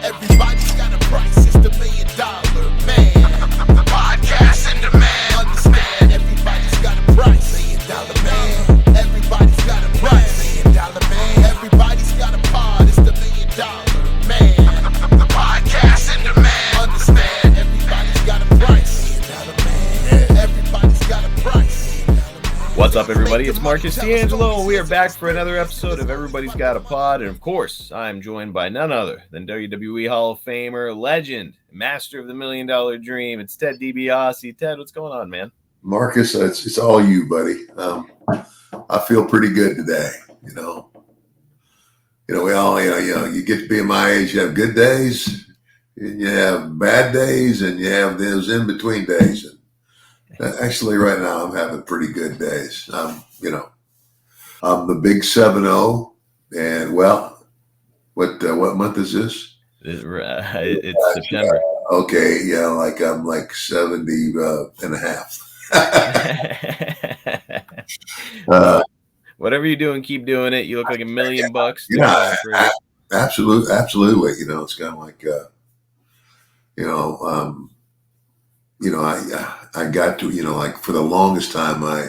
Everybody's got a price, it's the $1 million man. Podcast in demand. Understand, everybody's got a price. $1 million man. Everybody's got a price. $1 million man. Everybody's got a pod, it's the $1 million man. Podcast in demand. Understand, everybody's got a price. $1 million man. Everybody's got a price. What's up, everybody? It's Marcus D'Angelo, and we are back for another episode of Everybody's Got a Pod. And of course, I'm joined by none other than WWE Hall of Famer, legend, master of the $1 million dream. It's Ted DiBiase. Ted, what's going on, man? Marcus, it's all you, buddy. I feel pretty good today. You know, we all, you get to be my age. You have good days, and you have bad days, and you have those in between days. And actually, right now, I'm having pretty good days. I'm the big 7-0, and well, what month is this? It's September. Okay, yeah, I'm like 70 and a half. Whatever you're doing, keep doing it. You look like $1 million. Yeah, absolutely. It's kind of like, I got to, like for the longest time, I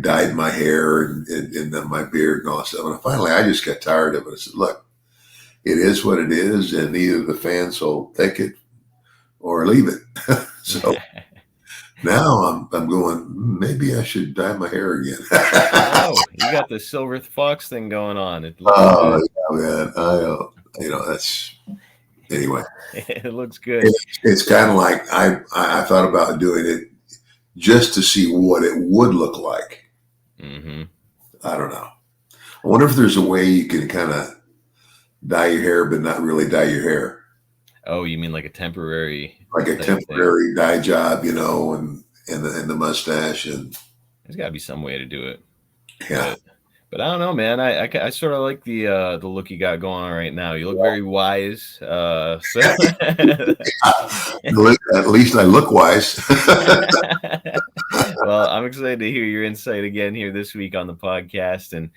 dyed my hair and then my beard and all that stuff. And finally, I just got tired of it. I said, look, it is what it is, and either the fans will take it or leave it. So now I'm going, maybe I should dye my hair again. Oh, you got the silver fox thing going on. It looks good. Yeah, man. That's anyway. It looks good. It's kind of like I thought about doing it just to see what it would look like. Mm-hmm. I don't know. I wonder if there's a way you can kind of dye your hair, but not really dye your hair. Oh, you mean like a temporary dye job, and the mustache, and there's got to be some way to do it. Yeah, but I don't know, man. I sort of like the look you got going on right now. You look very wise. So. At least I look wise. Well, I'm excited to hear your insight again here this week on the podcast, and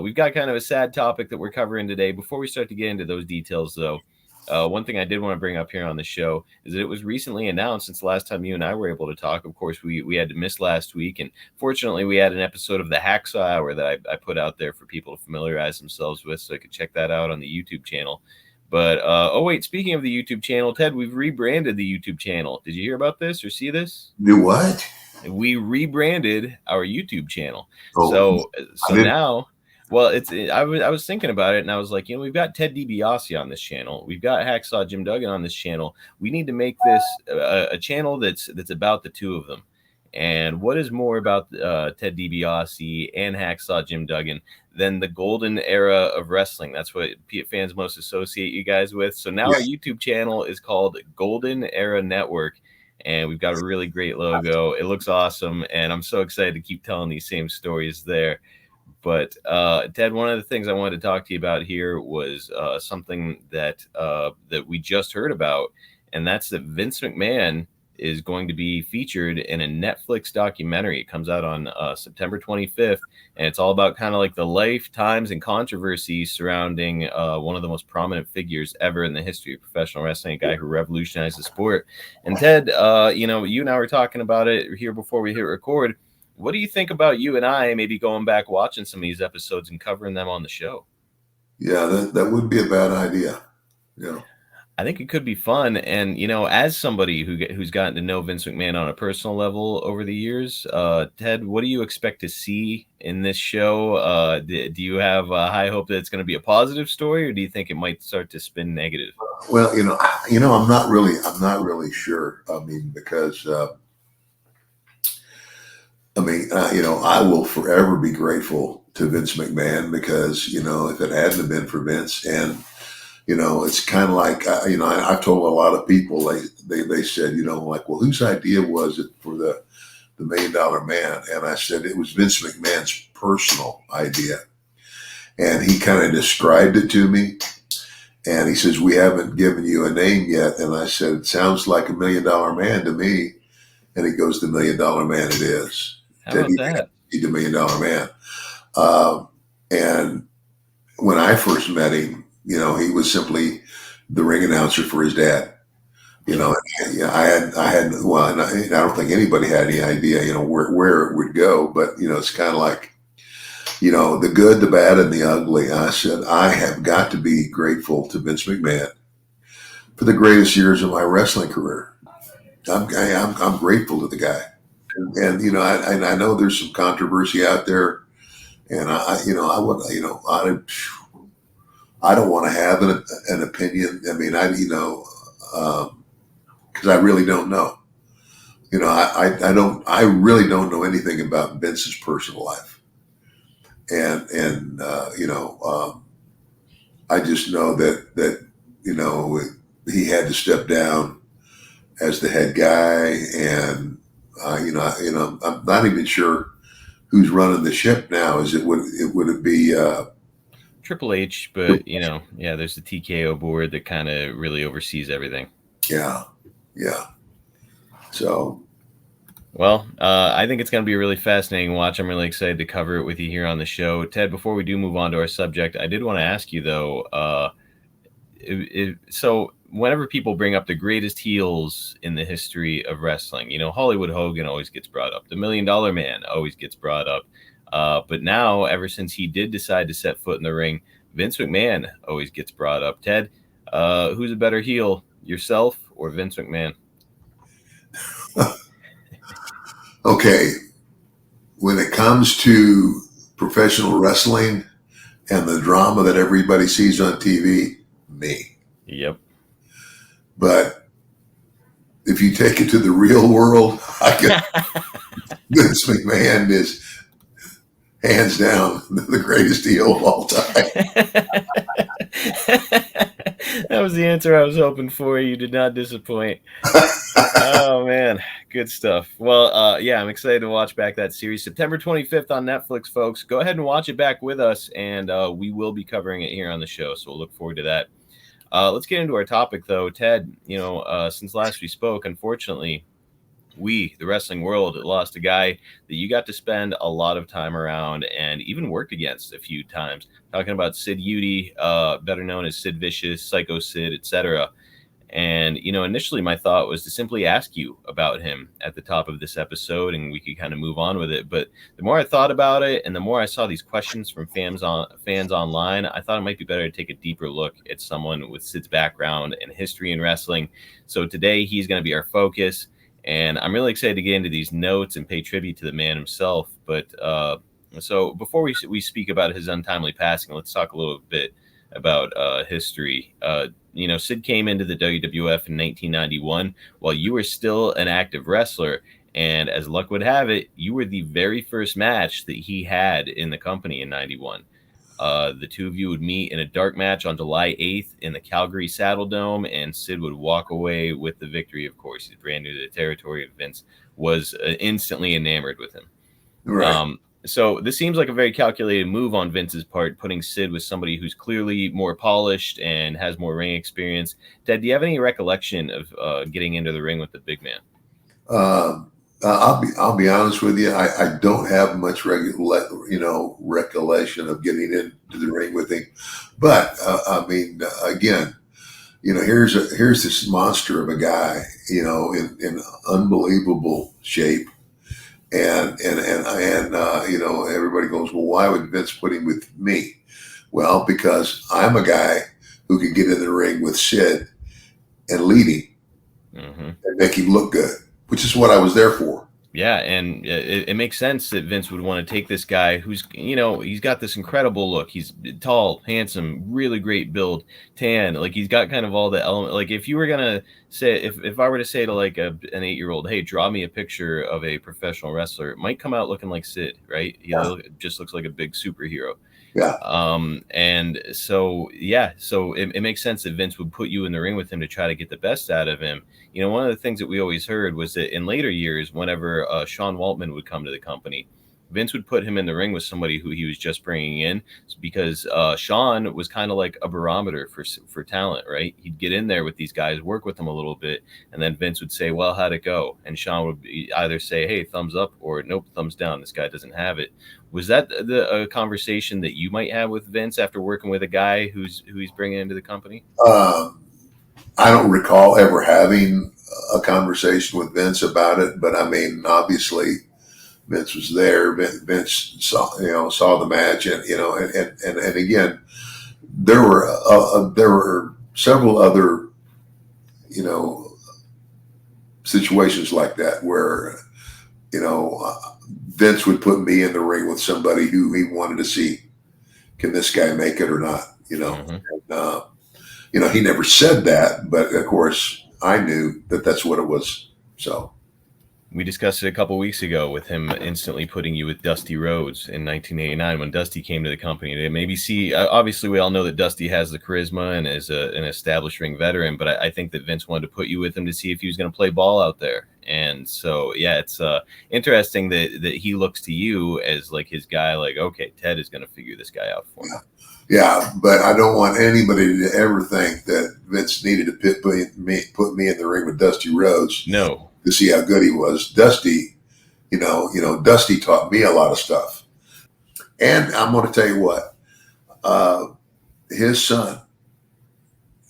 we've got kind of a sad topic that we're covering today. Before we start to get into those details, though. One thing I did want to bring up here on the show is that it was recently announced since the last time you and I were able to talk. Of course, we had to miss last week, and fortunately, we had an episode of the Hacksaw Hour that I put out there for people to familiarize themselves with, so they could check that out on the YouTube channel. But, speaking of the YouTube channel, Ted, we've rebranded the YouTube channel. Did you hear about this or see this? Do what? We rebranded our YouTube channel. Oh, so now... Well, I was thinking about it, and I was like, we've got Ted DiBiase on this channel. We've got Hacksaw Jim Duggan on this channel. We need to make this a channel that's about the two of them. And what is more about Ted DiBiase and Hacksaw Jim Duggan than the golden era of wrestling? That's what fans most associate you guys with. So now our YouTube channel is called Golden Era Network, and we've got a really great logo. It looks awesome, and I'm so excited to keep telling these same stories there. But Ted, one of the things I wanted to talk to you about here was something that we just heard about, and that's that Vince McMahon is going to be featured in a Netflix documentary. It comes out on September 25th, and it's all about kind of like the life, times, and controversies surrounding one of the most prominent figures ever in the history of professional wrestling, a guy who revolutionized the sport. And Ted, you and I were talking about it here before we hit record. What do you think about you and I maybe going back, watching some of these episodes and covering them on the show? Yeah, that would be a bad idea. Yeah. I think it could be fun. And, as somebody who's gotten to know Vince McMahon on a personal level over the years, Ted, what do you expect to see in this show? Do you have a high hope that it's going to be a positive story, or do you think it might start to spin negative? Well, I'm not really sure. I mean, because, I will forever be grateful to Vince McMahon because, if it hadn't been for Vince, and, it's kind of like, I've told a lot of people, they said, well, whose idea was it for the $1 million man? And I said, it was Vince McMahon's personal idea. And he kind of described it to me. And he says, we haven't given you a name yet. And I said, it sounds like $1 million man to me. And he goes, the $1 million man it is. How about that? He's the $1 Million Man. And when I first met him, he was simply the ring announcer for his dad. I had, well, and I don't think anybody had any idea, where it would go, but, it's kind of like, the good, the bad, and the ugly. I said, I have got to be grateful to Vince McMahon for the greatest years of my wrestling career. I'm grateful to the guy. And I know there's some controversy out there, and I don't want to have an opinion. I mean, because I really don't know. I really don't know anything about Vince's personal life, and I just know that he had to step down as the head guy, and I'm not even sure who's running the ship now. Would it be Triple H? But there's the TKO board that kind of really oversees everything. Yeah. So, well, I think it's going to be a really fascinating watch. I'm really excited to cover it with you here on the show, Ted. Before we do move on to our subject, I did want to ask you though. So whenever people bring up the greatest heels in the history of wrestling, Hollywood Hogan always gets brought up. The $1 Million Man always gets brought up. But now, ever since he did decide to set foot in the ring, Vince McMahon always gets brought up. Ted, who's a better heel, yourself or Vince McMahon? Okay. When it comes to professional wrestling and the drama that everybody sees on TV, me. Yep. But if you take it to the real world, Vince McMahon is hands down the greatest heel of all time. That was the answer I was hoping for. You did not disappoint. Oh man, good stuff. Well, I'm excited to watch back that series. September 25th on Netflix, folks. Go ahead and watch it back with us, and we will be covering it here on the show, so we'll look forward to that. Let's get into our topic, though. Ted, since last we spoke, unfortunately, we, the wrestling world, lost a guy that you got to spend a lot of time around and even worked against a few times. Talking about Sid Eudy, better known as Sid Vicious, Psycho Sid, etc. And, initially my thought was to simply ask you about him at the top of this episode, and we could kind of move on with it. But the more I thought about it and the more I saw these questions from fans online, I thought it might be better to take a deeper look at someone with Sid's background and history in wrestling. So today he's going to be our focus. And I'm really excited to get into these notes and pay tribute to the man himself. But so before we speak about his untimely passing, let's talk a little bit about history. Sid came into the WWF in 1991 while you were still an active wrestler. And as luck would have it, you were the very first match that he had in the company in 91. The two of you would meet in a dark match on July 8th in the Calgary Saddle Dome, and Sid would walk away with the victory. Of course, he's brand new to the territory. Vince was instantly enamored with him. Right. So this seems like a very calculated move on Vince's part, putting Sid with somebody who's clearly more polished and has more ring experience. Ted, do you have any recollection of getting into the ring with the big man? I'll be honest with you. I don't have much recollection of getting into the ring with him, but again, here's this monster of a guy, in unbelievable shape, and everybody goes, well, why would Vince put him with me? Well, because I'm a guy who could get in the ring with Sid and lead him and make him look good, which is what I was there for. Yeah, and it makes sense that Vince would want to take this guy who's, he's got this incredible look. He's tall, handsome, really great build, tan. Like, he's got kind of all the element. Like, if you were going to say, if I were to say to like an 8-year-old, hey, draw me a picture of a professional wrestler, it might come out looking like Sid, right? It just looks like a big superhero. Yeah. And so it makes sense that Vince would put you in the ring with him to try to get the best out of him. One of the things that we always heard was that in later years, whenever Sean Waltman would come to the company, Vince would put him in the ring with somebody who he was just bringing in, because Sean was kind of like a barometer for talent, right? He'd get in there with these guys, work with them a little bit, and then Vince would say, well, how'd it go? And Sean would either say, hey, thumbs up, or nope, thumbs down. This guy doesn't have it. Was that a conversation that you might have with Vince after working with a guy who he's bringing into the company? I don't recall ever having a conversation with Vince about it, but I mean, obviously Vince was there. Vince saw the match, and and again, there were several other situations like that where Vince would put me in the ring with somebody who he wanted to see, can this guy make it or not? And, he never said that, but of course I knew that that's what it was. So we discussed it a couple weeks ago with him instantly putting you with Dusty Rhodes in 1989 when Dusty came to the company. To maybe see, obviously we all know that Dusty has the charisma and is an established ring veteran, but I think that Vince wanted to put you with him to see if he was going to play ball out there. And so, yeah, it's interesting that he looks to you as like his guy, like, okay, Ted is going to figure this guy out for me. Yeah, but I don't want anybody to ever think that Vince needed to put me in the ring with Dusty Rhodes. No. To see how good he was. Dusty, Dusty taught me a lot of stuff. And I'm going to tell you what, his son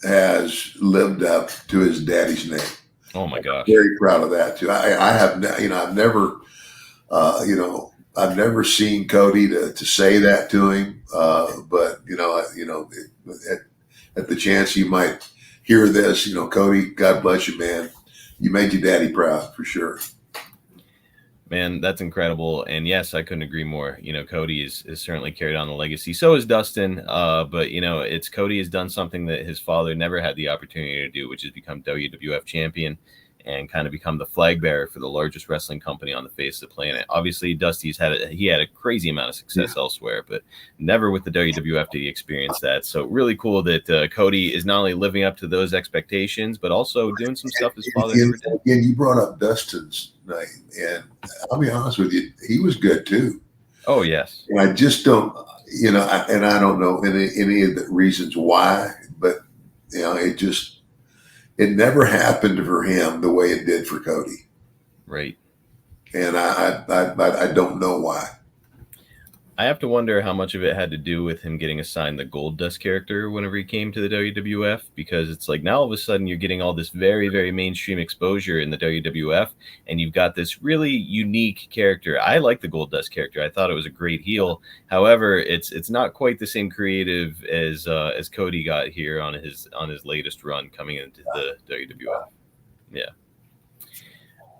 has lived up to his daddy's name. Oh my gosh. I'm very proud of that too. I've never seen Cody to say that to him. But at the chance you might hear this, Cody, God bless you, man. You made your daddy proud for sure. Man, that's incredible. And yes, I couldn't agree more. Cody is certainly carried on the legacy. So is Dustin. But it's Cody has done something that his father never had the opportunity to do, which is become WWF champion and kind of become the flag bearer for the largest wrestling company on the face of the planet. Obviously, Dusty's had a crazy amount of success elsewhere, but never with the WWF did he experience that. So really cool that Cody is not only living up to those expectations, but also doing some stuff his father never did. Again, you brought up Dustin's name, and I'll be honest with you, he was good too. Oh yes. And I just don't, and I don't know any of the reasons why, but it never happened for him the way it did for Cody. Right. And I don't know why. I have to wonder how much of it had to do with him getting assigned the Gold Dust character whenever he came to the WWF, because it's like now all of a sudden you're getting all this very, very mainstream exposure in the WWF, and you've got this really unique character. I like the Gold Dust character. I thought it was a great heel. However, it's not quite the same creative as Cody got here on his latest run coming into the WWF. Yeah.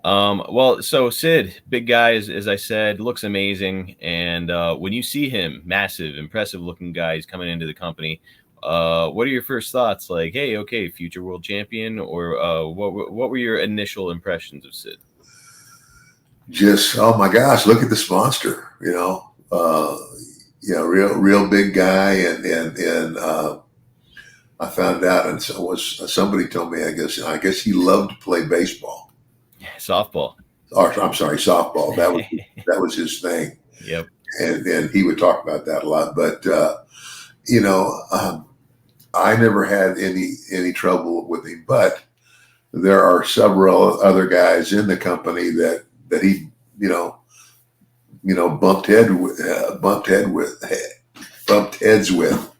Well, so Sid, big guy, as I said, looks amazing. And when you see him, massive, impressive looking guy, he's coming into the company. What are your first thoughts? Like, hey, okay, future world champion, or what were your initial impressions of Sid? Just, oh my gosh, look at this monster, real big guy. And I found out, and so somebody told me, I guess he loved to play baseball. Softball. Or I'm sorry, softball. That was his thing. Yep. And he would talk about that a lot. But I never had any trouble with him. But there are several other guys in the company that he bumped heads with.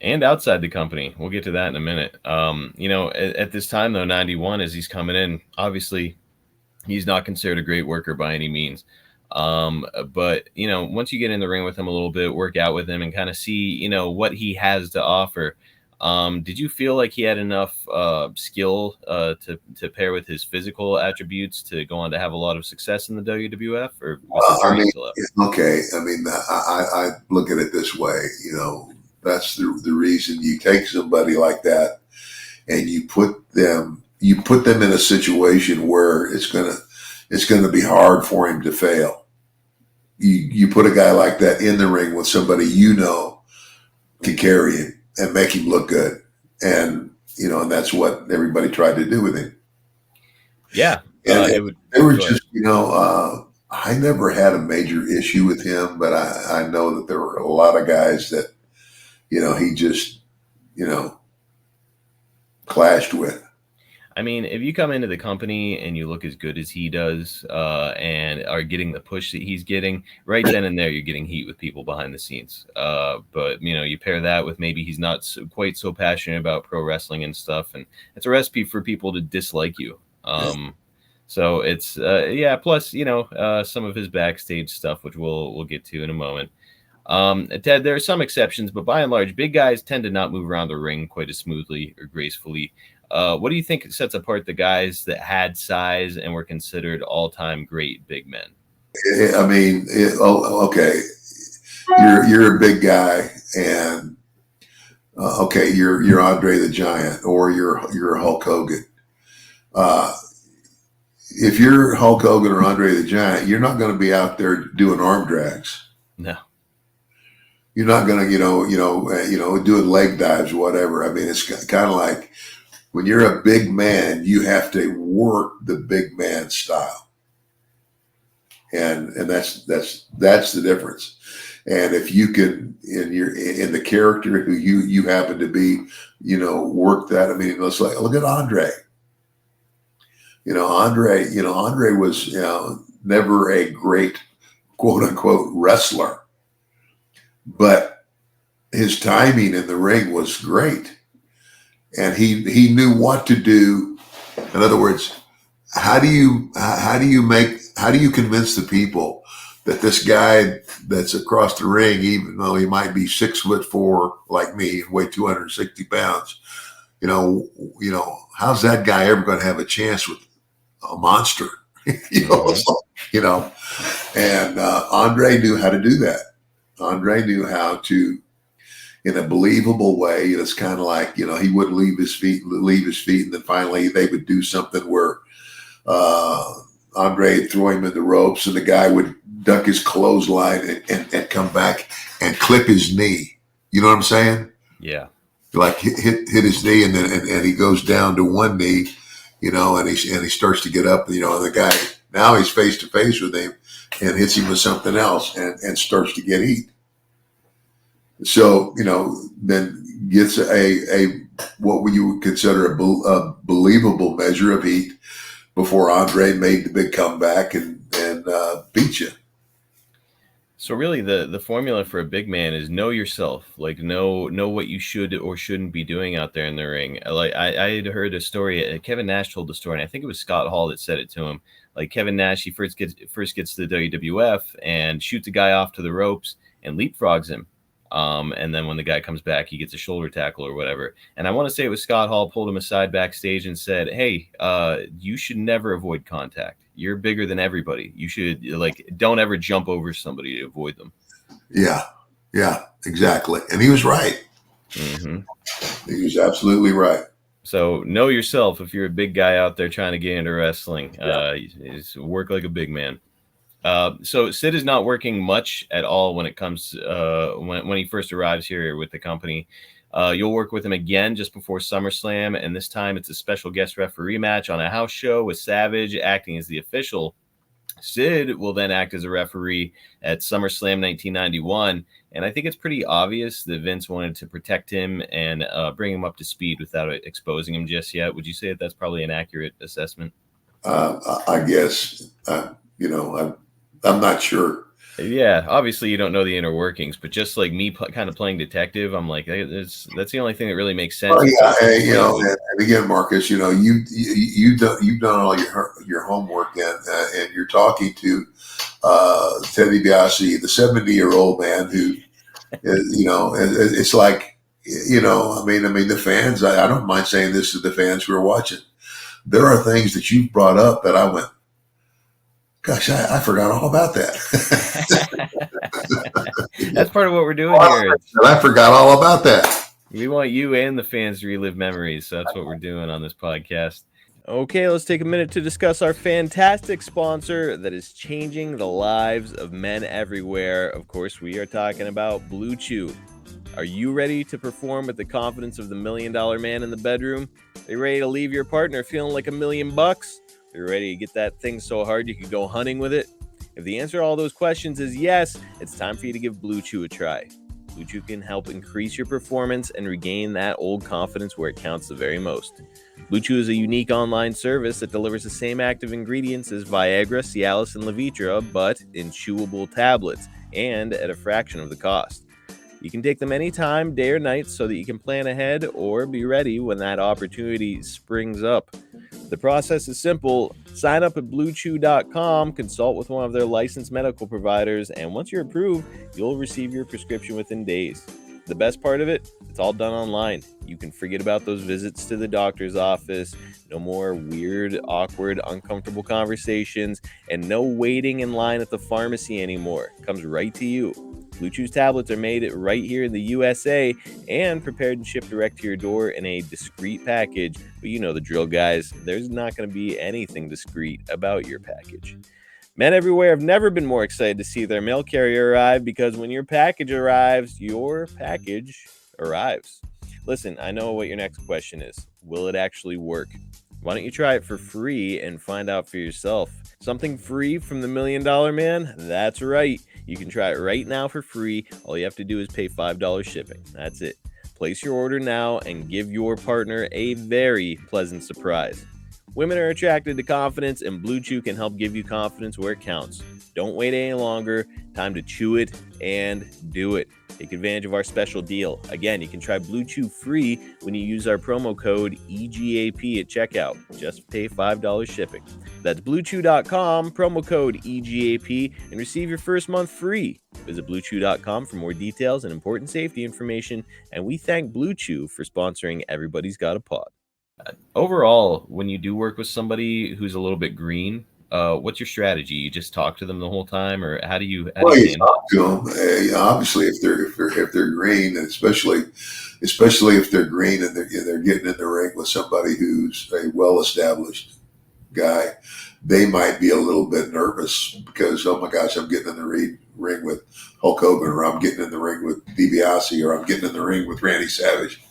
And outside the company. We'll get to that in a minute. At this time, though, 91, as he's coming in, obviously, he's not considered a great worker by any means. But, once you get in the ring with him a little bit, work out with him and kind of see, what he has to offer. Did you feel like he had enough skill to pair with his physical attributes to go on to have a lot of success in the WWF? Or okay. I mean, I look at it this way, that's the reason you take somebody like that and you put them in a situation where it's gonna be hard for him to fail. You put a guy like that in the ring with somebody can carry him and make him look good, and and that's what everybody tried to do with him. Yeah, they were just I never had a major issue with him, but I know that there were a lot of guys that, he just, clashed with. I mean, if you come into the company and you look as good as he does, and are getting the push that he's getting, right then and there, you're getting heat with people behind the scenes. But you pair that with maybe he's not quite so passionate about pro wrestling and stuff, and it's a recipe for people to dislike you. So it's Plus, some of his backstage stuff, which we'll get to in a moment. Ted, there are some exceptions, but by and large, big guys tend to not move around the ring quite as smoothly or gracefully. What do you think sets apart the guys that had size and were considered all-time great big men? I mean, okay, you're a big guy, and okay, you're Andre the Giant, or you're Hulk Hogan. If you're Hulk Hogan or Andre the Giant, you're not going to be out there doing arm drags. No. You're not going to, doing leg dives or whatever. I mean, it's kind of like when you're a big man, you have to work the big man style, and that's the difference. And if you can, in the character who you happen to be, work that. I mean, it's like, look at Andre. Andre was, never a great quote unquote wrestler, but his timing in the ring was great. And he knew what to do. In other words, how do you convince the people that this guy that's across the ring, even though he might be 6'4" like me and weigh 260 pounds, how's that guy ever going to have a chance with a monster? And Andre knew how to do that. Andre knew how to, in a believable way. It's kind of like, he wouldn't leave his feet, and then finally they would do something where Andre would throw him in the ropes, and the guy would duck his clothesline and come back and clip his knee. You know what I'm saying? Yeah. Like hit his knee, and then he goes down to one knee, and he starts to get up, and the guy, now he's face to face with him and hits him with something else and starts to get heat. So, then gets a what would you consider a believable measure of heat before Andre made the big comeback and beat you. So really the formula for a big man is know yourself, like know what you should or shouldn't be doing out there in the ring. Like I had heard a story, Kevin Nash told the story, and I think it was Scott Hall that said it to him. Like Kevin Nash, he first gets to the WWF and shoots a guy off to the ropes and leapfrogs him. And then when the guy comes back, he gets a shoulder tackle or whatever. And I want to say it was Scott Hall pulled him aside backstage and said, "Hey, you should never avoid contact. You're bigger than everybody. You should don't ever jump over somebody to avoid them." Yeah, exactly. And he was right. Mm-hmm. He was absolutely right. So know yourself. If you're a big guy out there trying to get into wrestling, work like a big man. So Sid is not working much at all when it comes when he first arrives here with the company. You'll work with him again just before SummerSlam, and this time it's a special guest referee match on a house show with Savage acting as the official. Sid will then act as a referee at SummerSlam 1991, and I think it's pretty obvious that Vince wanted to protect him and bring him up to speed without exposing him just yet. Would you say that that's probably an accurate assessment? I guess, I'm not sure. Yeah, obviously you don't know the inner workings, but just like me kind of playing detective, I'm like, that's the only thing that really makes sense. And again, Marcus, you've done all your homework, and you're talking to Ted DiBiase, the 70-year-old man who, it's like, I mean, the fans. I don't mind saying this to the fans who are watching. There are things that you've brought up that I went, gosh, I forgot all about that. That's part of what we're doing here. I forgot all about that. We want you and the fans to relive memories. So that's what we're doing on this podcast. Okay, let's take a minute to discuss our fantastic sponsor that is changing the lives of men everywhere. Of course, we are talking about Blue Chew. Are you ready to perform with the confidence of the $1 million man in the bedroom? Are you ready to leave your partner feeling like $1 million? You're ready to get that thing so hard you could go hunting with it? If the answer to all those questions is yes, it's time for you to give Blue Chew a try. Blue Chew can help increase your performance and regain that old confidence where it counts the very most. Blue Chew is a unique online service that delivers the same active ingredients as Viagra, Cialis, and Levitra, but in chewable tablets and at a fraction of the cost. You can take them anytime, day or night, so that you can plan ahead or be ready when that opportunity springs up. The process is simple. Sign up at bluechew.com, consult with one of their licensed medical providers, and once you're approved, you'll receive your prescription within days. The best part of it, it's all done online. You can forget about those visits to the doctor's office, no more weird, awkward, uncomfortable conversations, and no waiting in line at the pharmacy anymore. It comes right to you. Blue Chew's tablets are made right here in the USA and prepared and shipped direct to your door in a discreet package. But you know the drill, guys. There's not going to be anything discreet about your package. Men everywhere have never been more excited to see their mail carrier arrive, because when your package arrives, your package arrives. Listen, I know what your next question is. Will it actually work? Why don't you try it for free and find out for yourself? Something free from the $1 Million Man? That's right. You can try it right now for free. All you have to do is pay $5 shipping. That's it. Place your order now and give your partner a very pleasant surprise. Women are attracted to confidence, and Blue Chew can help give you confidence where it counts. Don't wait any longer. Time to chew it and do it. Take advantage of our special deal. Again, you can try Blue Chew free when you use our promo code EGAP at checkout. Just pay $5 shipping. That's bluechew.com, promo code EGAP, and receive your first month free. Visit bluechew.com for more details and important safety information, and we thank Blue Chew for sponsoring Everybody's Got a Pod. Overall, when you do work with somebody who's a little bit green, what's your strategy? You just talk to them the whole time, or how do you Well, you handle talk to them. Obviously, if they're green, and especially if they're green and they're getting in the ring with somebody who's a well-established guy, they might be a little bit nervous because, oh my gosh, I'm getting in the ring with Hulk Hogan, or I'm getting in the ring with DiBiase, or I'm getting in the ring with Randy Savage.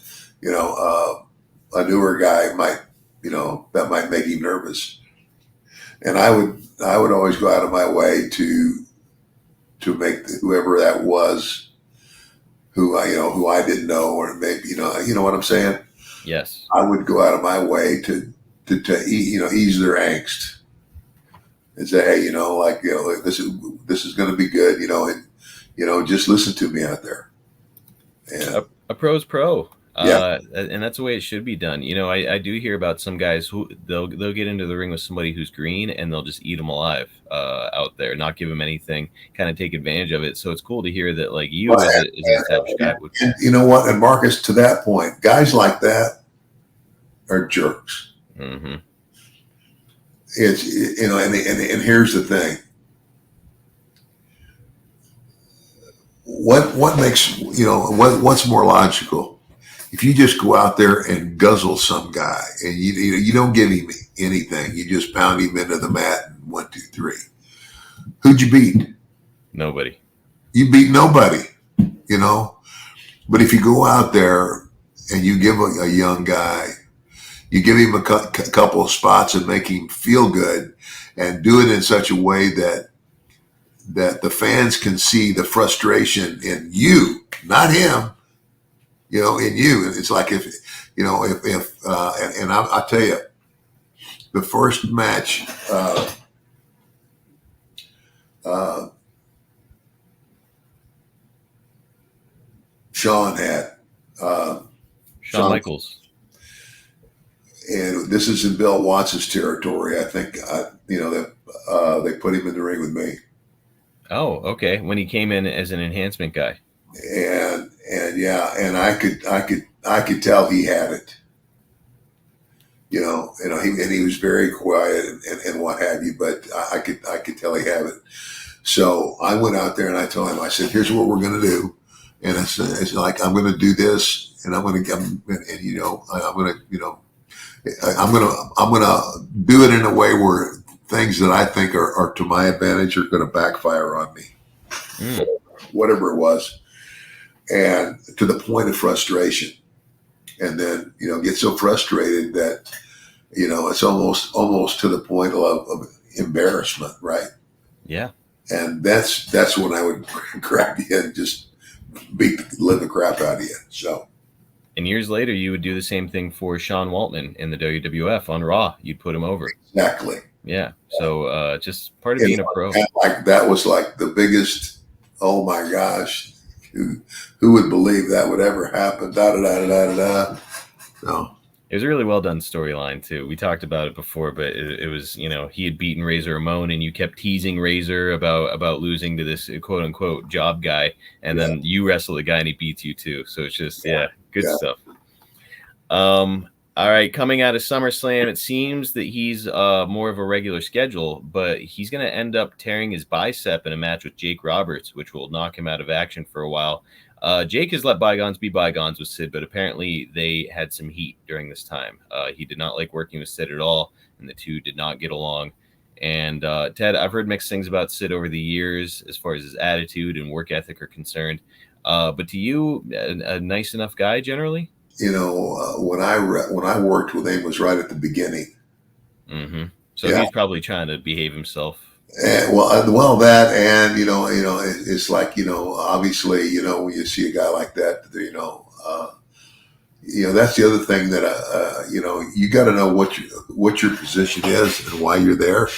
A newer guy might, that might make him nervous. And I would always go out of my way to make whoever that was, who I didn't know, or maybe, you know what I'm saying? Yes. I would go out of my way to ease their angst and say, hey, this is going to be good, and just listen to me out there. And A pro's pro. Yeah. And that's the way it should be done. I do hear about some guys who they'll get into the ring with somebody who's green, and they'll just eat them alive out there, not give them anything, kind of take advantage of it. So it's cool to hear that, like, you as an established guy would. And you know what? And Marcus, to that point, guys like that are jerks. Mm-hmm. It's and here's the thing. What makes what's more logical? If you just go out there and guzzle some guy, and you don't give him anything, you just pound him into the mat and 1, 2, 3. Who'd you beat? Nobody. You beat nobody, But if you go out there and you give a young guy, you give him a couple of spots and make him feel good, and do it in such a way that the fans can see the frustration in you, not him. In you. And it's like if I'll tell you, the first match, Shawn had, Shawn Michaels. And this is in Bill Watts' territory. I think, they put him in the ring with me. Oh, okay. When he came in as an enhancement guy. And I could tell he had it, he was very quiet and what have you, but I could tell he had it. So I went out there and I told him, I said, here's what we're going to do. And it's like, I'm going to do this, and I'm going to do it in a way where things that I think are to my advantage are going to backfire on me, whatever it was. And to the point of frustration, and then get so frustrated that it's almost to the point of embarrassment, right? Yeah. And that's when I would grab you and just beat the living crap out of you. So. And years later, you would do the same thing for Sean Waltman in the WWF on Raw. You'd put him over. Exactly. Yeah. So just part of being a pro. Like that was like the biggest. Oh my gosh, who would believe that would ever happen? Da da da da da da. No. It was a really well done storyline too. We talked about it before, but it was, he had beaten Razor Ramon, and you kept teasing Razor about losing to this quote unquote job guy, and then you wrestle the guy and he beats you too. So it's just good stuff. All right, coming out of SummerSlam, it seems that he's more of a regular schedule, but he's going to end up tearing his bicep in a match with Jake Roberts, which will knock him out of action for a while. Jake has let bygones be bygones with Sid, but apparently they had some heat during this time. He did not like working with Sid at all, and the two did not get along. And Ted, I've heard mixed things about Sid over the years as far as his attitude and work ethic are concerned. But to you, a nice enough guy generally? When I worked with him was right at the beginning. Mm-hmm. So he's probably trying to behave himself. And, well, that, and it's like obviously when you see a guy like that, that's the other thing that you got to know what your position is and why you're there.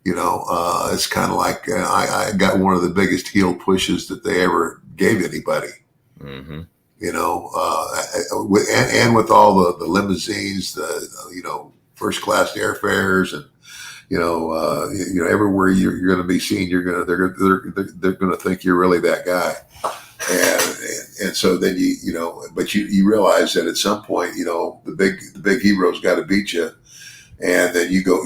It's kind of like I got one of the biggest heel pushes that they ever gave anybody. Mm-hmm. And with all the limousines, the first class airfares, and everywhere you're going to be seen, they're going to think you're really that guy, and so then but you realize that at some point the big hero's got to beat you, and then you don't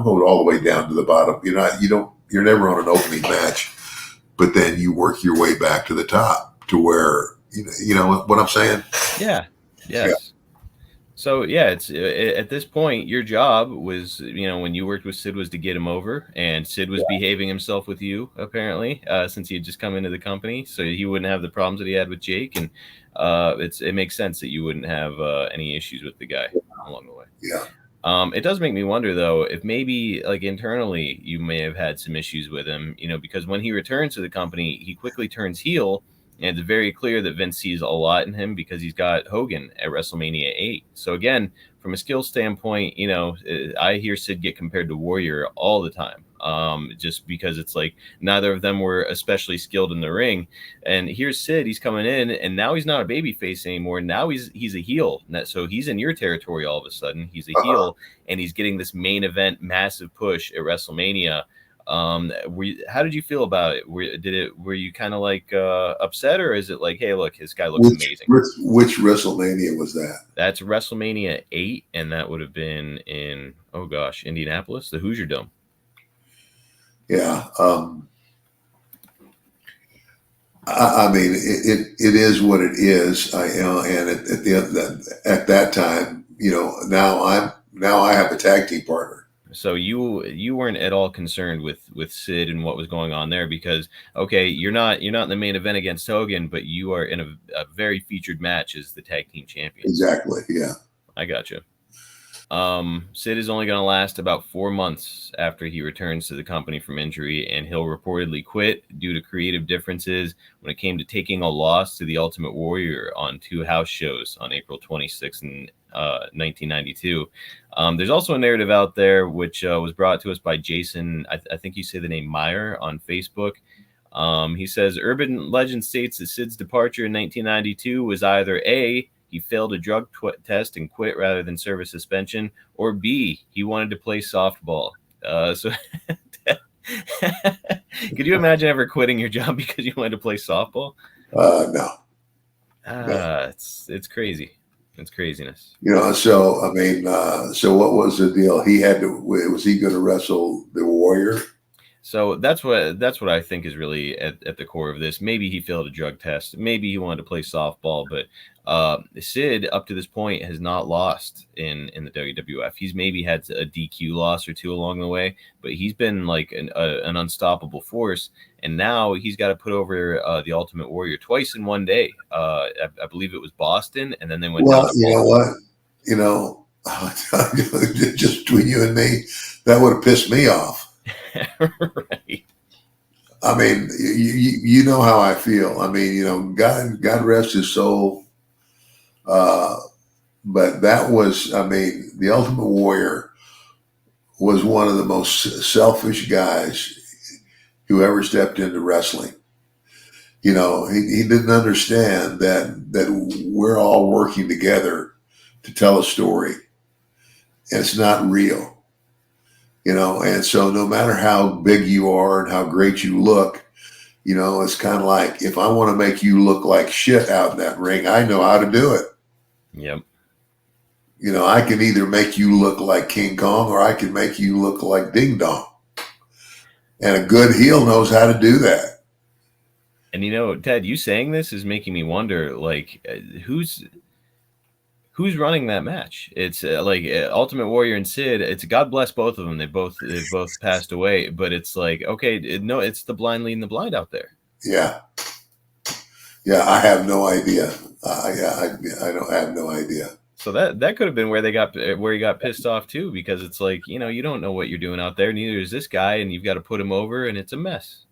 go all the way down to the bottom. You're never on an opening match, but then you work your way back to the top. To where you know what I'm saying? Yeah. Yes. Yeah. So it's at this point, your job was, when you worked with Sid, was to get him over, and Sid was behaving himself with you apparently, since he had just come into the company, so he wouldn't have the problems that he had with Jake, and it makes sense that you wouldn't have any issues with the guy along the way. Yeah. It does make me wonder though, if maybe like internally you may have had some issues with him, because when he returns to the company, he quickly turns heel. And it's very clear that Vince sees a lot in him because he's got Hogan at WrestleMania 8. So again, from a skill standpoint, I hear Sid get compared to Warrior all the time, just because it's like neither of them were especially skilled in the ring. And here's Sid, he's coming in, and now he's not a babyface anymore. Now he's a heel. So he's in your territory all of a sudden. He's a heel, and he's getting this main event massive push at WrestleMania. How did you feel about it? Were you kind of like upset, or is it like, hey, look, this guy looks amazing? Which WrestleMania was that? That's WrestleMania 8, and that would have been in Indianapolis, the Hoosier Dome. Yeah. I mean, it is what it is. And at that time, now I have a tag team partner. So you weren't at all concerned with Sid and what was going on there, because you're not in the main event against Hogan, but you are in a very featured match as the tag team champion. Exactly. Yeah. I gotcha. Sid is only going to last about 4 months after he returns to the company from injury, and he'll reportedly quit due to creative differences when it came to taking a loss to the Ultimate Warrior on 2 house shows on April 26th and 1992. There's also a narrative out there which was brought to us by Jason. I think you say the name Meyer on Facebook. He says urban legend states that Sid's departure in 1992 was either A, he failed a drug test and quit rather than serve a suspension, or B, he wanted to play softball. So could you imagine ever quitting your job because you wanted to play softball? No. It's crazy. It's craziness. So I mean, so what was the deal? Was he going to wrestle the Warrior? So that's what I think is really at the core of this. Maybe he failed a drug test. Maybe he wanted to play softball, but Sid up to this point has not lost in the WWF. He's maybe had a DQ loss or 2 along the way, but he's been like an unstoppable force. And now he's got to put over the Ultimate Warrior twice in one day. I believe it was Boston, and then they went down to Boston. You know what? Just between you and me, that would have pissed me off. Right. I mean, you know how I feel. I mean, God rest his soul. Uh, but that was, I mean, the Ultimate Warrior was one of the most selfish guys who ever stepped into wrestling. He didn't understand that we're all working together to tell a story. And it's not real. And so no matter how big you are and how great you look, it's kind of like, if I want to make you look like shit out in that ring, I know how to do it. Yep. I can either make you look like King Kong or I can make you look like Ding Dong. And a good heel knows how to do that. And Ted, you saying this is making me wonder, like, who's running that match? It's Ultimate Warrior and Sid. It's God bless both of them. They've both passed away. But it's like, okay, no, it's the blind leading the blind out there. Yeah. I have no idea. I have no idea. So that could have been where he got pissed off too, because it's like, you don't know what you're doing out there. Neither is this guy, and you've got to put him over, and it's a mess.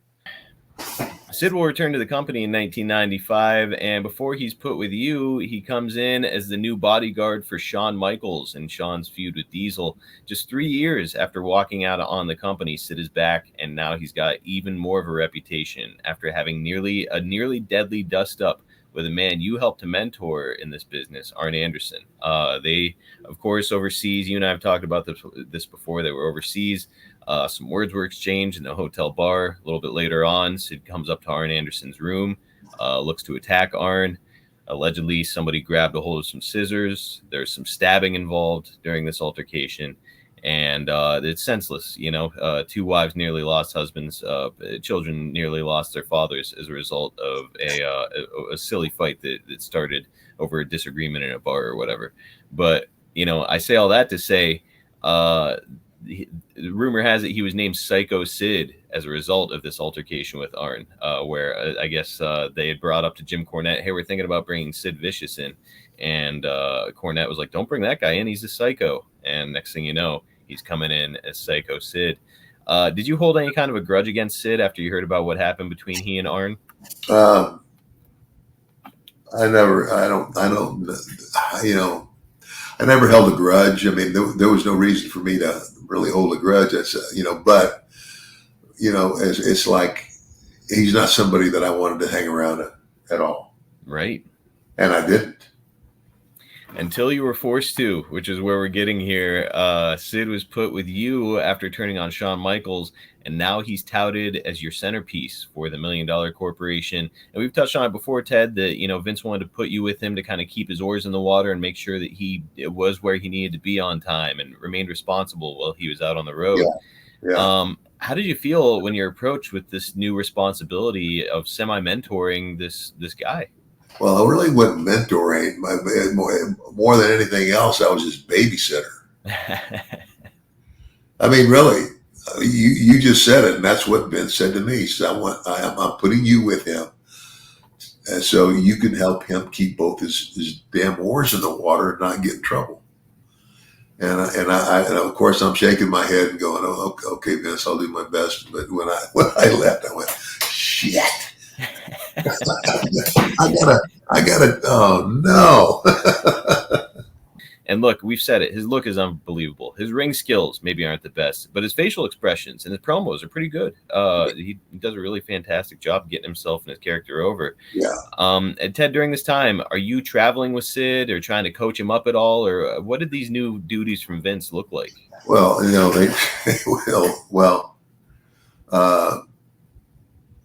Sid will return to the company in 1995, and before he's put with you, he comes in as the new bodyguard for Shawn Michaels in Shawn's feud with Diesel. Just 3 years after walking out on the company, Sid is back, and now he's got even more of a reputation after having a nearly deadly dust-up with a man you helped to mentor in this business, Arn Anderson. They, of course, overseas. You and I have talked about this before. They were overseas. Some words were exchanged in a hotel bar. A little bit later on, Sid comes up to Arn Anderson's room, looks to attack Arn. Allegedly, somebody grabbed a hold of some scissors. There's some stabbing involved during this altercation, and it's senseless. Two wives nearly lost husbands. Children nearly lost their fathers as a result of a silly fight that started over a disagreement in a bar or whatever. But I say all that to say, the rumor has it he was named Psycho Sid as a result of this altercation with Arn, where I guess they had brought up to Jim Cornette, hey, we're thinking about bringing Sid Vicious in. And Cornette was like, don't bring that guy in. He's a psycho. And next thing you know, he's coming in as Psycho Sid. Did you hold any kind of a grudge against Sid after you heard about what happened between he and Arn? I never held a grudge. I mean, there was no reason for me to really hold a grudge. It's like, he's not somebody that I wanted to hang around at all. Right. And I didn't. Until you were forced to, which is where we're getting here. Sid was put with you after turning on Shawn Michaels, and now he's touted as your centerpiece for the $1 Million Corporation. And we've touched on it before, Ted, that Vince wanted to put you with him to kind of keep his oars in the water and make sure that he was where he needed to be on time and remained responsible while he was out on the road. Yeah. How did you feel when you're approached with this new responsibility of semi-mentoring this guy? Well, I really wasn't mentoring. More than anything else, I was his babysitter. I mean, really, you just said it, and that's what Vince said to me. He said, I'm putting you with him, and so you can help him keep both his damn oars in the water and not get in trouble. And of course, I'm shaking my head and going, oh, okay, Vince, I'll do my best. But when I left, I went, shit. I gotta, oh no. And look, we've said it. His look is unbelievable. His ring skills maybe aren't the best, but his facial expressions and his promos are pretty good. He does a really fantastic job getting himself and his character over. Yeah. And Ted, during this time, are you traveling with Sid or trying to coach him up at all, or what did these new duties from Vince look like? Well,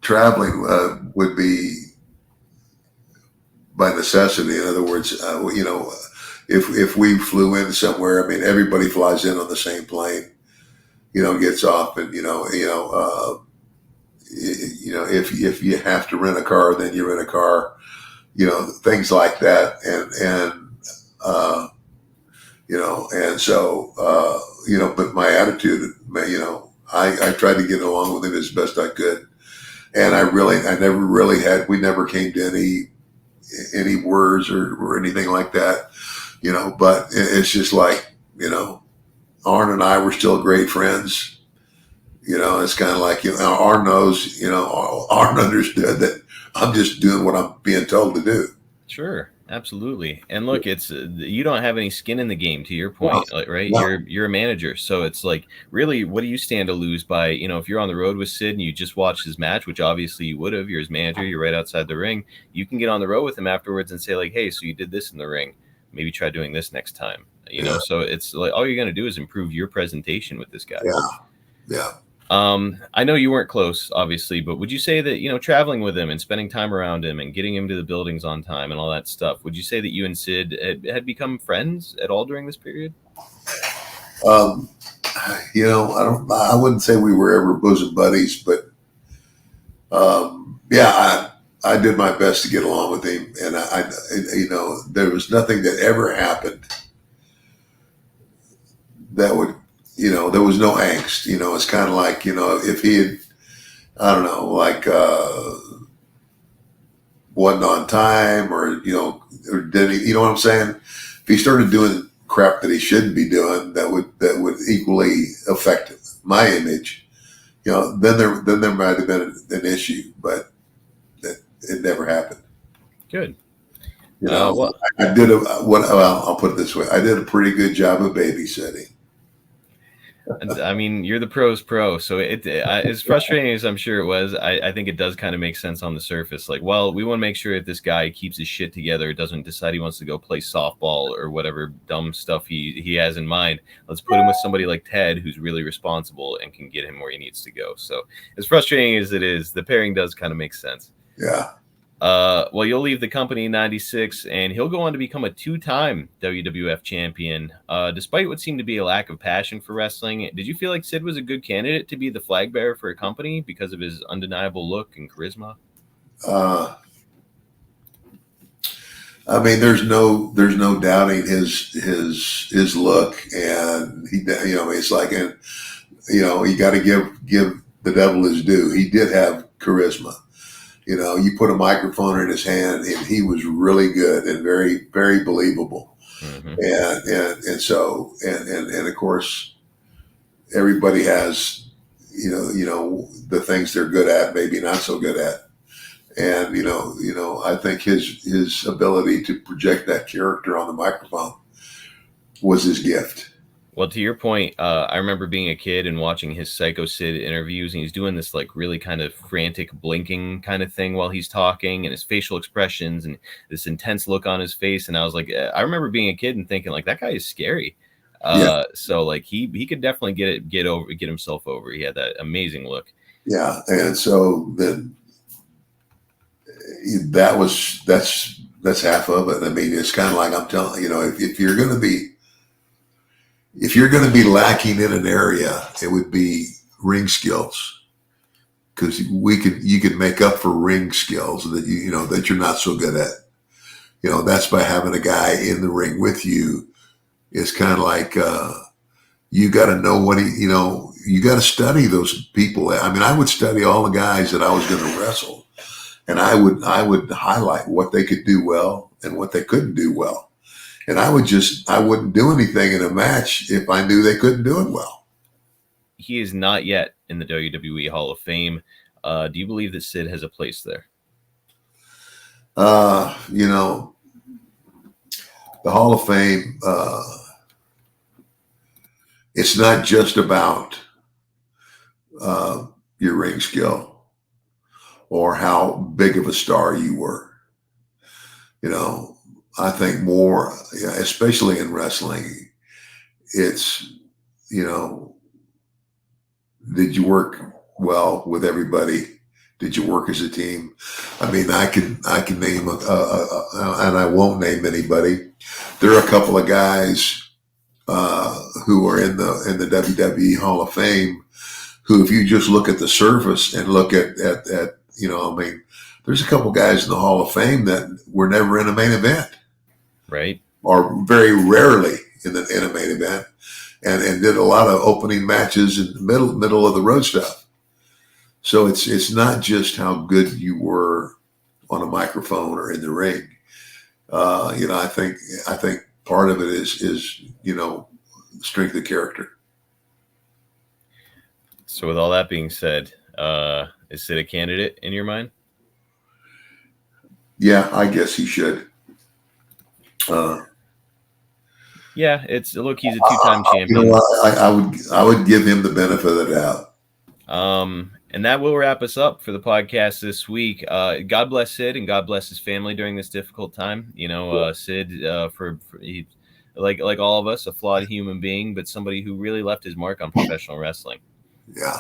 traveling would be by necessity. In other words, if we flew in somewhere, I mean, everybody flies in on the same plane, gets off, and if you have to rent a car, then you rent a car, things like that, and so but my attitude, I tried to get along with him as best I could, and we never came to any words or anything like that. But it's just like, Arn and I were still great friends. You know, it's kind of like, you know, Arn knows, you know, Arn understood that I'm just doing what I'm being told to do. Sure, absolutely. And look, it's you don't have any skin in the game. To your No, point, like, right? no, You're a manager, so it's like, really, what do you stand to lose by, if you're on the road with Sid and you just watched his match, which obviously you would have. You're his manager. You're right outside the ring. You can get on the road with him afterwards and say like, hey, so you did this in the ring. Maybe try doing this next time. yeah, So it's like all you're gonna do is improve your presentation with this guy. yeah, yeah. I know you weren't close, obviously, but would you say that, traveling with him and spending time around him and getting him to the buildings on time and all that stuff, would you say that you and Sid had become friends at all during this period? Um, you know, I wouldn't say we were ever bosom buddies, but yeah, I did my best to get along with him, and you know, there was nothing that ever happened that would, you know, there was no angst. You know, it's kind of like, you know, if he had, I don't know, like wasn't on time, or you know, or did he, you know what I'm saying? If he started doing crap that he shouldn't be doing, that would equally affect my image. You know, then there might have been an issue, but it never happened. Good. You know, Well, I did well, I'll put it this way: I did a pretty good job of babysitting. I mean, you're the pro's pro, so as frustrating as I'm sure it was, I think it does kind of make sense on the surface. Like, well, we want to make sure that this guy keeps his shit together, doesn't decide he wants to go play softball or whatever dumb stuff he has in mind. Let's put him with somebody like Ted, who's really responsible and can get him where he needs to go. So, as frustrating as it is, the pairing does kind of make sense. Yeah. Well, you'll leave the company in 96, and he'll go on to become a 2-time WWF champion. Despite what seemed to be a lack of passion for wrestling, did you feel like Sid was a good candidate to be the flag bearer for a company because of his undeniable look and charisma? I mean, there's no doubting his look, and he, you know, it's like, and you know, you got to give the devil his due. He did have charisma. You know, you put a microphone in his hand, and he was really good and very, very believable. Mm-hmm. And so and of course, everybody has you know the things they're good at, maybe not so good at. And you know, I think his ability to project that character on the microphone was his gift. Well, to your point, I remember being a kid and watching his Psycho Sid interviews, and he's doing this like really kind of frantic blinking kind of thing while he's talking, and his facial expressions and this intense look on his face. And I was like, I remember being a kid and thinking like, that guy is scary. Yeah. So like he could definitely get himself over. He had that amazing look. Yeah, and so then that's half of it. I mean, it's kind of like I'm telling you know, if you're going to be lacking in an area, it would be ring skills, because you could make up for ring skills that you know that you're not so good at. You know, that's by having a guy in the ring with you. It's kind of like you got to know what you know. You got to study those people. I mean, I would study all the guys that I was going to wrestle, and I would highlight what they could do well and what they couldn't do well. And I wouldn't do anything in a match if I knew they couldn't do it well. He is not yet in the WWE Hall of Fame. Do you believe that Sid has a place there? You know, the Hall of Fame, it's not just about your ring skill or how big of a star you were. You know, I think more, especially in wrestling, it's, you know, did you work well with everybody? Did you work as a team? I mean, I can name and I won't name anybody. There are a couple of guys who are in the WWE Hall of Fame who, if you just look at the surface and look at you know, I mean, there's a couple of guys in the Hall of Fame that were never in a main event. Right. Or very rarely in a main event, and did a lot of opening matches in the middle of the road stuff. So it's not just how good you were on a microphone or in the ring. You know, I think part of it is you know, strength of character. So with all that being said, is Sid a candidate in your mind? Yeah, I guess he should. Yeah, he's a two-time champion. You know, I would give him the benefit of the doubt. And that will wrap us up for the podcast this week. God bless Sid and God bless his family during this difficult time. You know, Sid, he, like all of us, a flawed human being, but somebody who really left his mark on professional wrestling. Yeah.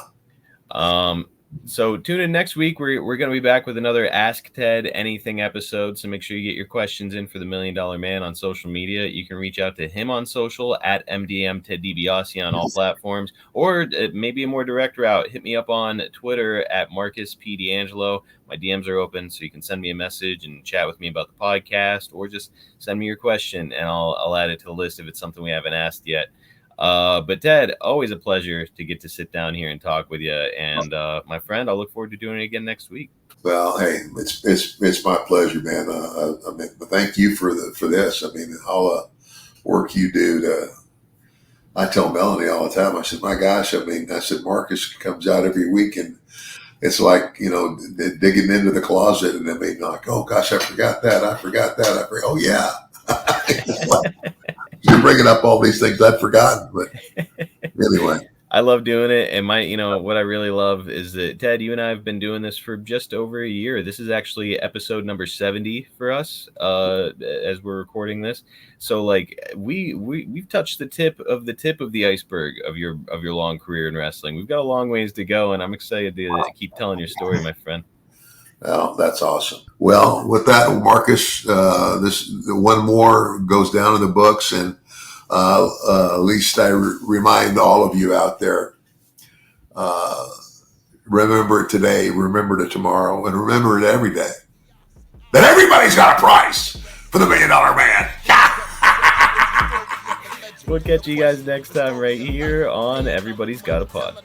So tune in next week. We're going to be back with another Ask Ted Anything episode. So make sure you get your questions in for the $1 Million Man on social media. You can reach out to him on social at MDM Ted DiBiase on all platforms, or maybe a more direct route. Hit me up on Twitter at Marcus P. D'Angelo. My DMs are open, so you can send me a message and chat with me about the podcast, or just send me your question and I'll add it to the list if it's something we haven't asked yet. But Ted, always a pleasure to get to sit down here and talk with you. And my friend, I'll look forward to doing it again next week. Well, hey, it's my pleasure, man. I mean, thank you for this. I mean, all the work you do. I tell Melanie all the time. I said, my gosh, I said Marcus comes out every week, and it's like, you know, digging into the closet, and then like, oh gosh, I forgot that. Oh yeah. You're bringing up all these things I'd forgotten, but anyway. I love doing it. And what I really love is that, Ted, you and I have been doing this for just over a year. This is actually episode number 70 for us, as we're recording this. So like we've touched the tip of the iceberg of your long career in wrestling. We've got a long ways to go, and I'm excited to keep telling your story, my friend. Well, that's awesome. Well, with that, Marcus, this one more goes down in the books, and at least I remind all of you out there, remember it today, remember it tomorrow, and remember it every day, that everybody's got a price for the $1 Million Man. We'll catch you guys next time right here on Everybody's Got a Pod.